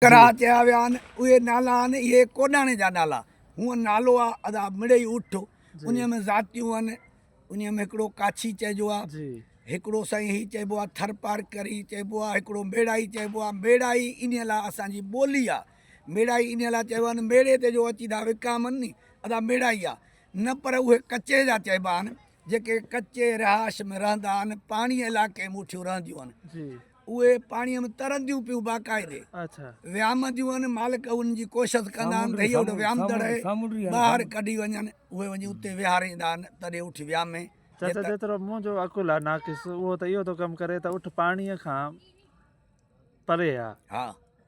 करा चया विया आहिनि उहे नाला आहिनि इहे कोडाणे जा नाला हूअं नालो आहे अदा मिड़ेई उठ उन में ज़ातियूं आहिनि उन में हिकिड़ो काछी चइबो आहे हिकिड़ो साईं हीउ चइबो आहे थरपारकरी चइबो आहे हिकिड़ो मेड़ाई चइबो आहे मेड़ाई इन लाइ असांजी ॿोली आहे मेड़ाई इन लाइ चइबो आहे मेड़े ते जो अची था विकामनि नी अदा मेड़ाई आहे न पर उहे कचे जा चइबा आहिनि जेके कचे रिहाश में रहंदा आहिनि पाणी इलाइक़े में मुठियूं रहंदियूं आहिनि उहे पाणीअ में तरंदियूं पियूं बाक़ाइदे वियामदियूं आहिनि मालिक उनजी कोशिशि कंदा आहिनि त इहो वियामदड़ ॿाहिरि कढी वञनि उहे वञी उते विहारींदा आहिनि तॾहिं उठ वियामे चाचा जेतिरो मुंहिंजो अकुल आहे नाक़िस उहो त इहो थो कमु करे त उठ पाणीअ खां परे आहे हा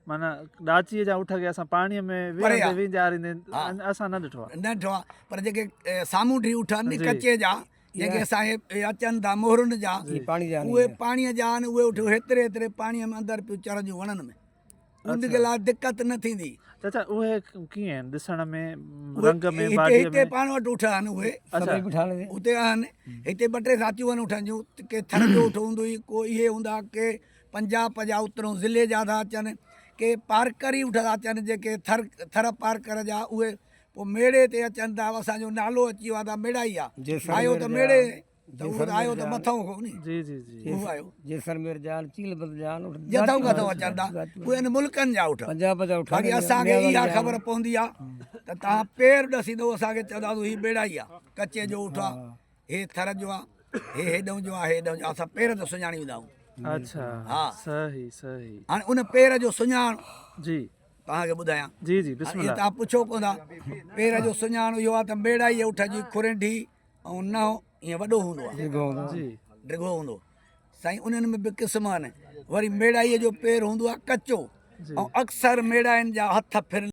माना ॾाचीअ जा उठ खे असां पाणीअ में विञारींदे असां न ॾिठो आहे पर जेके सामूंडी उठ आहिनि कचे जा जेके असांखे अचनि था मोहरुनि जा उहे पाणीअ जा आहिनि उहे उठ हेतिरे हेतिरे पाणीअ में अंदरि पियूं चढ़ंदियूं वणनि में उनखे लाइ दिक़त न थींदी चाचा उहे कीअं आहिनि ॾिसण में रंग में हिते पाण वटि उठ आहिनि उहे उते आहिनि हिते ॿ टे ज़ातियूं आहिनि उठनि जूं के थर जो उठ हूंदो हुई को इहे हूंदा के पंजाब जा उतरों ज़िले जा था अचनि के पारकरी उठ था अचनि जेके थर पारकर जा उहे पोइ मेड़े ते अचनि था असांजो नालो अची वियो आहे त मेड़ाई आहे आयो त मेड़े त उहो आयो त मथां कोन्हे उहो आयो जथऊं किथां अचनि था उहे आहिनि मुल्कनि जा उठ बाक़ी असांखे इहा ख़बर पवंदी आहे त तव्हां पेर ॾसींदो असांखे चवंदा हीअ मेड़ाई आहे कचे जो उठ आहे हे थर जो आहे हे हेॾऊं जो आहे हेॾऊं जो असां पेर ते सुञाणी वेंदा आहियूं अच्छा हा सही सही हाणे उन पेर जो सुञाण जी तव्हांखे ॿुधायां जी जी बिस्मिल्लाह तव्हां पुछो कोन था पेर जो सुञाण इहो आहे त मेड़ाई उठ जी खुरंडी ऐं नओं ईअं वॾो हूंदो आहे डिघो हूंदो साईं उन्हनि में बि क़िस्म आहिनि वरी मेड़ाईअ जो पेर हूंदो आहे कचो ऐं अक्सर मेड़ाइनि जा हथ फिर